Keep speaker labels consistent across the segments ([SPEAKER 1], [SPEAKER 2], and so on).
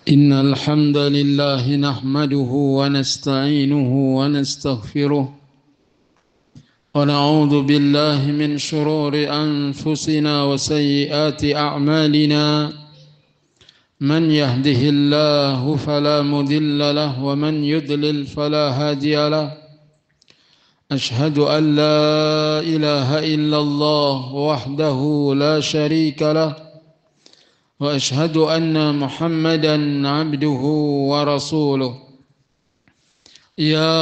[SPEAKER 1] إن الحمد لله نحمده ونستعينه ونستغفره ونعوذ بالله من شرور أنفسنا وسيئات أعمالنا من يهده الله فلا مضل له ومن يضلل فلا هادي له أشهد أن لا إله إلا الله وحده لا شريك له وأشهد أن محمدا عبده ورسوله يا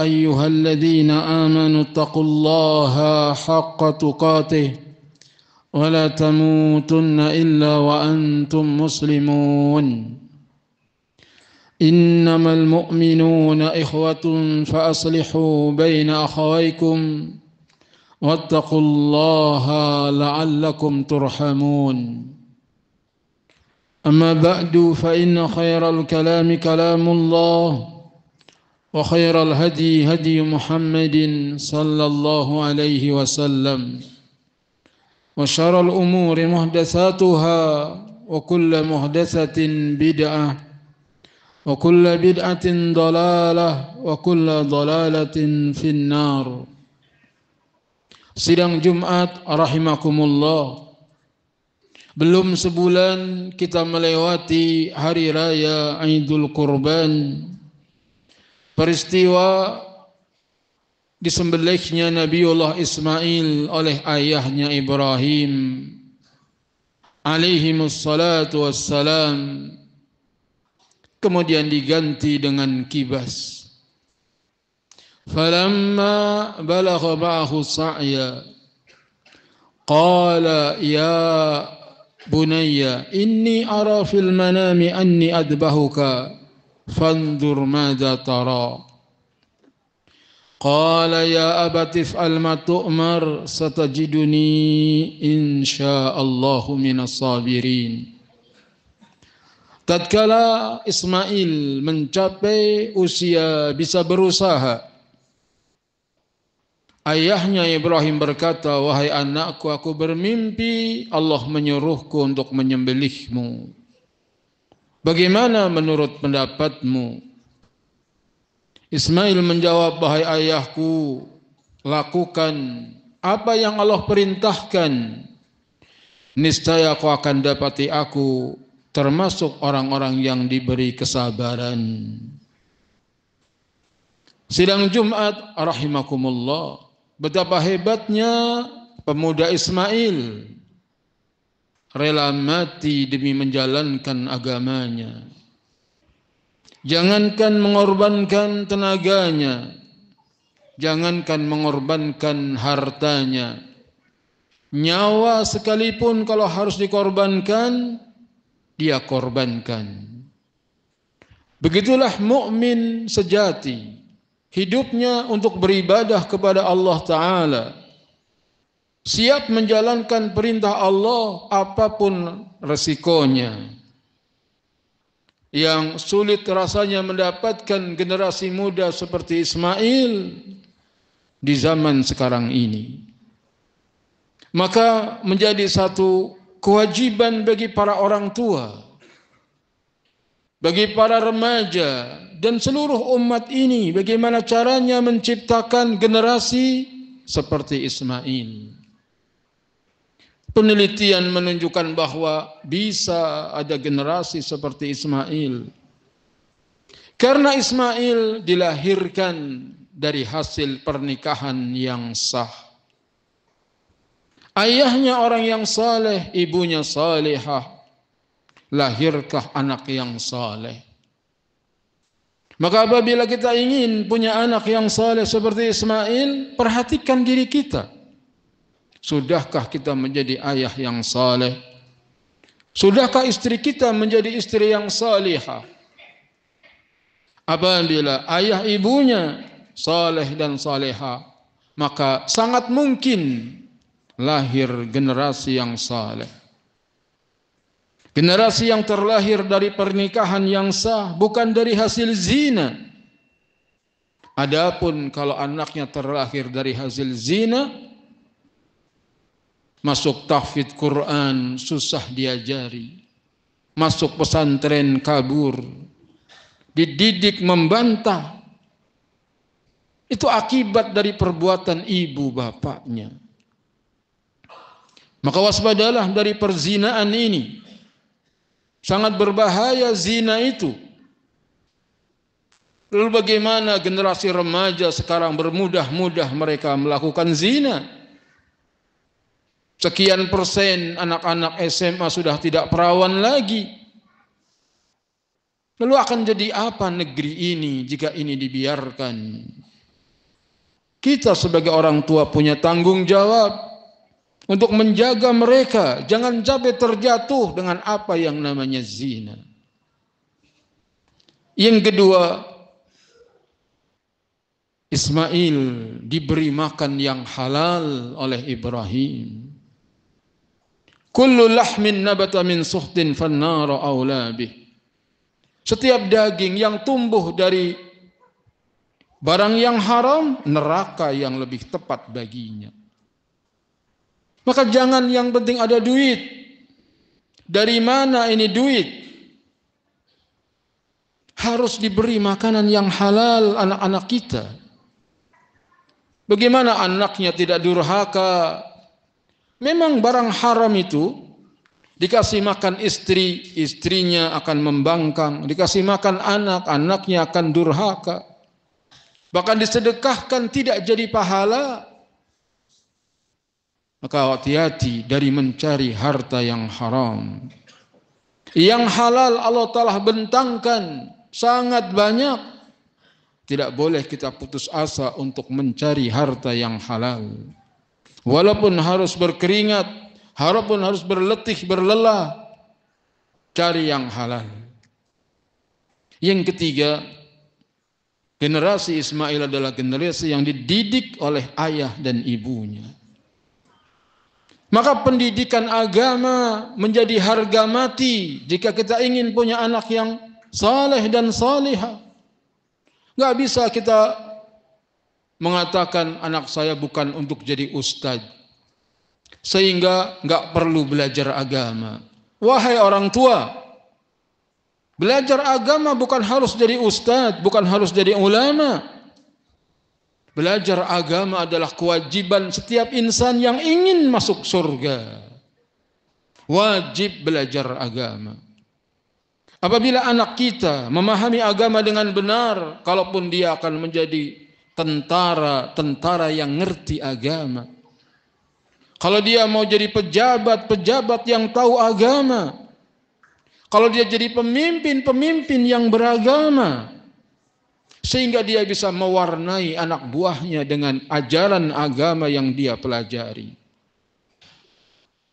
[SPEAKER 1] أيها الذين آمنوا اتقوا الله حق تقاته ولا تموتن إلا وأنتم مسلمون إنما المؤمنون إخوة فأصلحوا بين أخويكم واتقوا الله لعلكم ترحمون أما بعد فإن خير الكلام كلام الله وخير الهدي هدي محمد صلى الله عليه وسلم وشر الأمور محدثاتها وكل محدثة بدعة وكل بدعة ضلالة وكل ضلالة في النار. Sidang Jumat rahimakumullah. Belum sebulan kita melewati hari raya Idul Kurban, peristiwa disembelihnya Nabiullah Ismail oleh ayahnya Ibrahim alaihimussalatu wassalam, kemudian diganti dengan kibas. Falamma balagha ma'ahu sa'ya qala ya bunayya inni ara fil manami anni adbahuka fandur madza tara qala ya abati if'al ma tu'mar satajiduni insyaallahu minas sabirin. Tatkala Ismail mencapai usia bisa berusaha, ayahnya Ibrahim berkata, wahai anakku, aku bermimpi Allah menyuruhku untuk menyembelihmu. Bagaimana menurut pendapatmu? Ismail menjawab, wahai ayahku, lakukan apa yang Allah perintahkan. Niscaya kau akan dapati aku termasuk orang-orang yang diberi kesabaran. Sidang Jumat rahimakumullah. Betapa hebatnya pemuda Ismail rela mati demi menjalankan agamanya. Jangankan mengorbankan tenaganya, jangankan mengorbankan hartanya, nyawa sekalipun kalau harus dikorbankan, dia korbankan. Begitulah mukmin sejati. Hidupnya untuk beribadah kepada Allah Ta'ala, siap menjalankan perintah Allah apapun resikonya. Yang sulit rasanya mendapatkan generasi muda seperti Ismail di zaman sekarang ini. Maka menjadi satu kewajiban bagi para orang tua, bagi para remaja dan seluruh umat ini, bagaimana caranya menciptakan generasi seperti Ismail. Penelitian menunjukkan bahwa bisa ada generasi seperti Ismail. Karena Ismail dilahirkan dari hasil pernikahan yang sah. Ayahnya orang yang saleh, ibunya salihah. Lahirkah anak yang saleh? Maka apabila kita ingin punya anak yang saleh seperti Ismail, perhatikan diri kita. Sudahkah kita menjadi ayah yang saleh? Sudahkah istri kita menjadi istri yang salihah? Apabila ayah ibunya saleh dan salihah, maka sangat mungkin lahir generasi yang saleh. Generasi yang terlahir dari pernikahan yang sah, bukan dari hasil zina. Adapun kalau anaknya terlahir dari hasil zina, masuk tahfidz Quran susah diajari. masuk pesantren kabur, dididik membantah. Itu akibat dari perbuatan ibu bapaknya. Maka waspadalah dari perzinaan ini. Sangat berbahaya zina itu. Lalu bagaimana generasi remaja sekarang bermudah-mudah mereka melakukan zina? Sekian persen anak-anak SMA sudah tidak perawan lagi. Lalu akan jadi apa negeri ini jika ini dibiarkan? Kita sebagai orang tua punya tanggung jawab untuk menjaga mereka. Jangan sampai terjatuh dengan apa yang namanya zina. Yang kedua, Ismail diberi makan yang halal oleh Ibrahim. Kullu lahmin nabata min suhtin fannara aula bih. Setiap daging yang tumbuh dari barang yang haram, neraka yang lebih tepat baginya. Maka jangan yang penting ada duit. Dari mana ini duit? Harus diberi makanan yang halal anak-anak kita. Bagaimana anaknya tidak durhaka? Memang barang haram itu dikasih makan istri, istrinya akan membangkang. Dikasih makan anak, anaknya akan durhaka. Bahkan disedekahkan tidak jadi pahala. Maka hati-hati dari mencari harta yang haram. Yang halal Allah telah bentangkan sangat banyak. Tidak boleh kita putus asa untuk mencari harta yang halal. Walaupun harus berkeringat, walaupun harus berletih, berlelah, cari yang halal. Yang ketiga, generasi Ismail adalah generasi yang dididik oleh ayah dan ibunya. Maka pendidikan agama menjadi harga mati jika kita ingin punya anak yang saleh dan salihah. Gak bisa kita mengatakan anak saya bukan untuk jadi ustadz, sehingga gak perlu belajar agama. Wahai orang tua, belajar agama bukan harus jadi ustadz, bukan harus jadi ulama. Belajar agama adalah kewajiban setiap insan yang ingin masuk surga. Wajib belajar agama. Apabila anak kita memahami agama dengan benar, kalaupun dia akan menjadi tentara yang ngerti agama. Kalau dia mau jadi pejabat yang tahu agama. Kalau dia jadi pemimpin yang beragama. Sehingga dia bisa mewarnai anak buahnya dengan ajaran agama yang dia pelajari.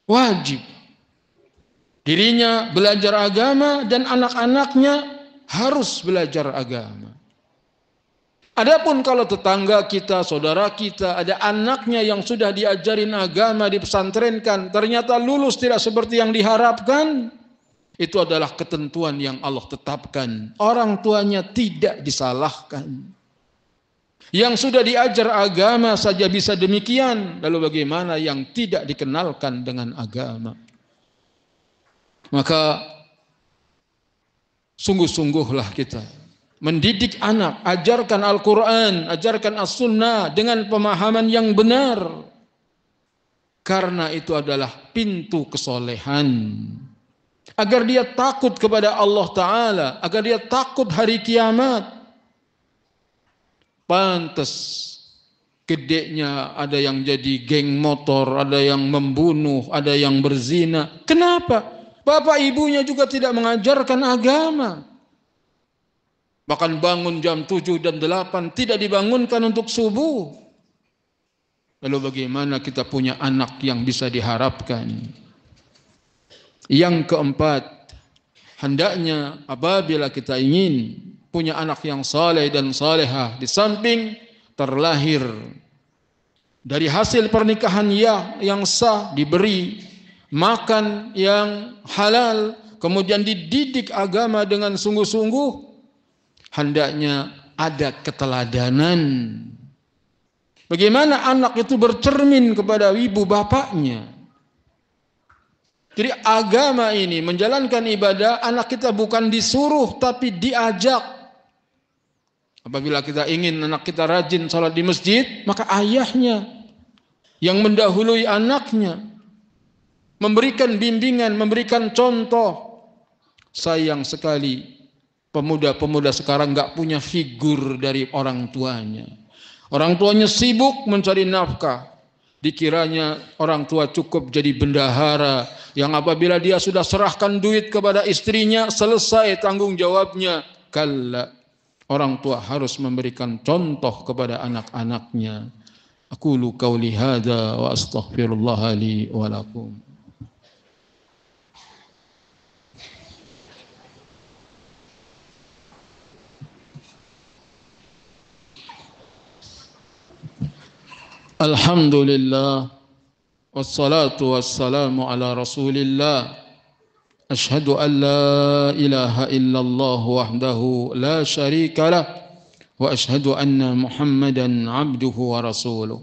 [SPEAKER 1] Wajib. Dirinya belajar agama dan anak-anaknya harus belajar agama. Adapun kalau tetangga kita, saudara kita, ada anaknya yang sudah diajarin agama, dipesantrenkan, ternyata lulus tidak seperti yang diharapkan, itu adalah ketentuan yang Allah tetapkan. Orang tuanya tidak disalahkan. Yang sudah diajar agama saja bisa demikian, lalu bagaimana yang tidak dikenalkan dengan agama? Maka sungguh-sungguhlah kita mendidik anak, ajarkan Al-Quran, ajarkan As-Sunnah dengan pemahaman yang benar. Karena itu adalah pintu kesolehan. Agar dia takut kepada Allah Ta'ala, agar dia takut hari kiamat. Pantes gedenya ada yang jadi geng motor, ada yang membunuh, ada yang berzina. Kenapa? Bapak ibunya juga tidak mengajarkan agama. Bahkan bangun jam 7 dan 8 tidak dibangunkan untuk subuh. Lalu bagaimana kita punya anak yang bisa diharapkan? Yang keempat, hendaknya apabila kita ingin punya anak yang saleh dan salehah, di samping terlahir dari hasil pernikahan yang sah, diberi makan yang halal, kemudian dididik agama dengan sungguh-sungguh, hendaknya ada keteladanan. Bagaimana anak itu bercermin kepada ibu bapaknya. Jadi agama ini menjalankan ibadah, anak kita bukan disuruh tapi diajak. Apabila kita ingin anak kita rajin salat di masjid, maka ayahnya yang mendahului anaknya, memberikan bimbingan, memberikan contoh. Sayang sekali pemuda-pemuda sekarang nggak punya figur dari orang tuanya. Orang tuanya sibuk mencari nafkah. Dikiranya orang tua cukup jadi bendahara yang apabila dia sudah serahkan duit kepada istrinya, selesai tanggung jawabnya. Kalla, orang tua harus memberikan contoh kepada anak-anaknya. Aqulu qauli hadza wa astaghfirullah li wa lakum. Alhamdulillah wassalatu wassalamu ala Rasulillah. Asyhadu an la ilaha illallah wahdahu la syarika lah wa asyhadu anna Muhammadan abduhu wa rasuluh.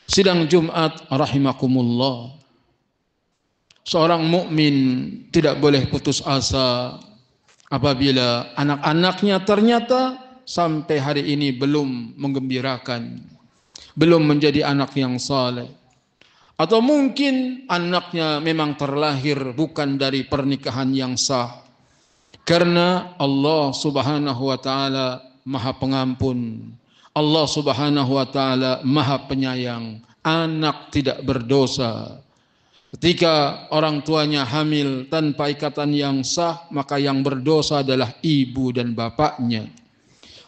[SPEAKER 1] Sidang Jumat rahimakumullah. Seorang mukmin tidak boleh putus asa apabila anak-anaknya ternyata sampai hari ini belum menggembirakan, belum menjadi anak yang saleh, atau mungkin anaknya memang terlahir bukan dari pernikahan yang sah. Karena Allah Subhanahu wa taala Maha Pengampun, Allah Subhanahu wa taala Maha Penyayang. Anak tidak berdosa. Ketika orang tuanya hamil tanpa ikatan yang sah, maka yang berdosa adalah ibu dan bapaknya.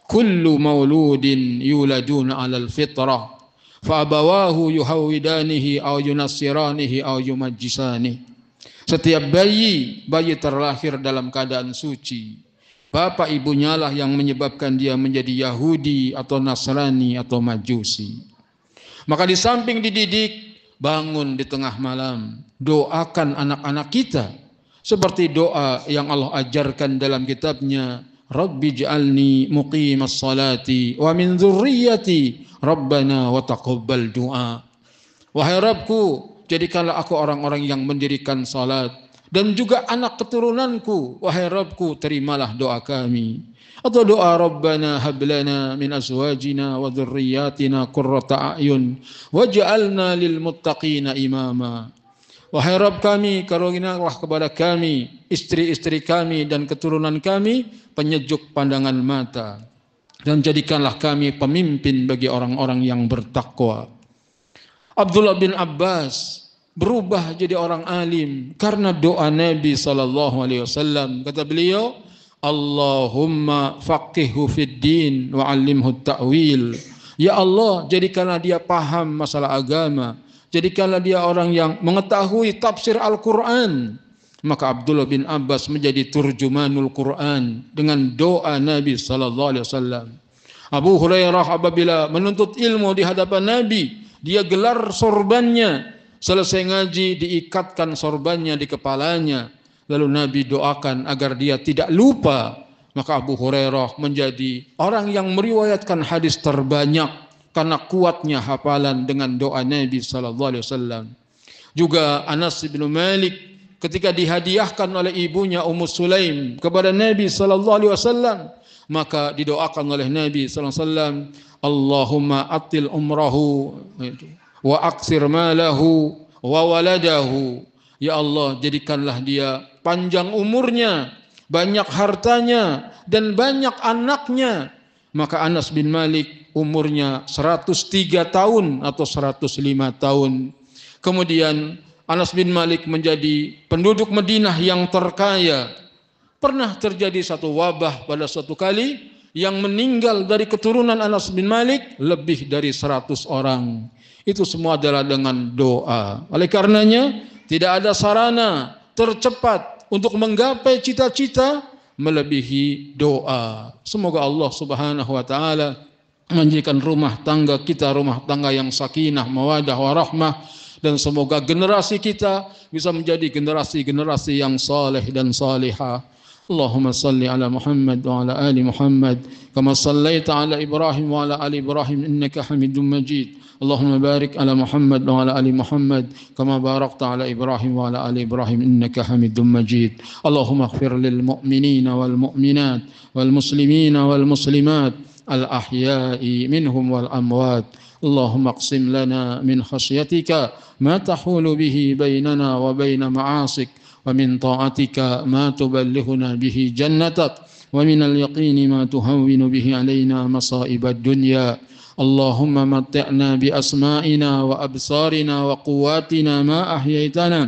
[SPEAKER 1] Kullu mauludin yuladuna 'alal fitrah fa'abawahu yuhawidanihi aw yunassiranihi aw yumajjisanihi. Setiap bayi terlahir dalam keadaan suci. Bapak ibunya lah yang menyebabkan dia menjadi Yahudi atau Nasrani atau Majusi. Maka di samping dididik, bangun di tengah malam, doakan anak-anak kita seperti doa yang Allah ajarkan dalam kitabnya, Rabbi ij'alni muqimas salati wa min dzurriyyati Rabbana wa taqabbal du'a. Wahai Rabbku, jadikanlah aku orang-orang yang mendirikan salat, dan juga anak keturunanku. Wahai Rabbku, terimalah doa kami. Atau doa Rabbana hablana min azwajina wa dzurriyyatina qurrata a'yun waj'alna lil muttaqina imama. Wahai Rabb kami, karuniakanlah kepada kami, istri-istri kami dan keturunan kami penyejuk pandangan mata, dan jadikanlah kami pemimpin bagi orang-orang yang bertakwa. Abdullah bin Abbas berubah jadi orang alim karena doa Nabi SAW. Kata beliau, Allahumma faqihhu fid din wa 'allimhu ta'wil. Ya Allah, jadikanlah dia paham masalah agama, jadikanlah dia orang yang mengetahui tafsir Al-Quran. Maka Abdullah bin Abbas menjadi turjumanul Quran dengan doa Nabi SAW. Abu Hurairah apabila menuntut ilmu di hadapan Nabi, dia gelar sorbannya. Selesai ngaji, diikatkan sorbannya di kepalanya. Lalu Nabi doakan agar dia tidak lupa. Maka Abu Hurairah menjadi orang yang meriwayatkan hadis terbanyak karena kuatnya hafalan dengan doa Nabi SAW. Juga Anas bin Malik ketika dihadiahkan oleh ibunya Ummu Sulaim kepada Nabi SAW, maka didoakan oleh Nabi SAW, Allahumma atil umrahu wa aksir malahu wa waladahu. Ya Allah, jadikanlah dia panjang umurnya, banyak hartanya, dan banyak anaknya. Maka Anas bin Malik umurnya 103 tahun atau 105 tahun. Kemudian Anas bin Malik menjadi penduduk Madinah yang terkaya. Pernah terjadi satu wabah pada suatu kali yang meninggal dari keturunan Anas bin Malik lebih dari 100 orang. Itu semua adalah dengan doa. Oleh karenanya tidak ada sarana tercepat untuk menggapai cita-cita melebihi doa. Semoga Allah Subhanahu wa taala menjadikan rumah tangga kita rumah tangga yang sakinah, mawadah, warahmah, dan semoga generasi kita bisa menjadi generasi-generasi yang saleh dan salihah. اللهم صل على محمد وعلى آل محمد كما صليت على إبراهيم وعلى آل إبراهيم إنك حميد مجيد. اللهم بارك على محمد وعلى آل محمد كما باركت على إبراهيم وعلى آل إبراهيم إنك حميد مجيد. اللهم اغفر للمؤمنين والمؤمنات والمسلمين والمسلمات الأحياء منهم والأموات. اللهم اقسم لنا من خشيتك ما تحول به بيننا وبين معاصيك، ومن طاعتك ما تبلغنا به جنتك، ومن اليقين ما تهون به علينا مصائب الدنيا. اللهم متعنا بأسمائنا وأبصارنا وقواتنا ما أحييتنا،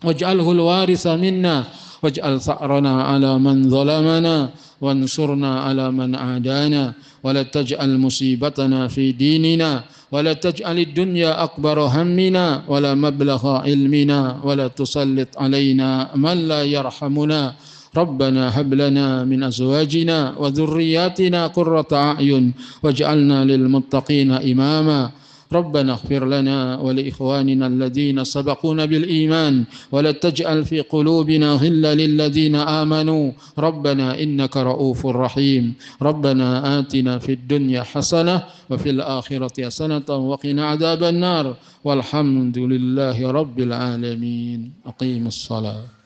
[SPEAKER 1] واجعله الوارث منا، واجعل ثأرنا على من ظلمنا، وانصرنا على من عادانا، ولا تجعل مصيبتنا في ديننا، ولا تجعل الدنيا أكبر همنا ولا مبلغ علمنا، ولا تسلط علينا من لا يرحمنا. ربنا هب لنا من أزواجنا وذرياتنا قرة أعين واجعلنا للمتقين إماما. ربنا اغفر لنا ولإخواننا الذين سبقونا بالإيمان، ولا تجعل في قلوبنا غلا للذين آمنوا ربنا إنك رؤوف رحيم. ربنا آتنا في الدنيا حسنة وفي الآخرة حسنة وقنا عذاب النار، والحمد لله رب العالمين. أقيم الصلاة.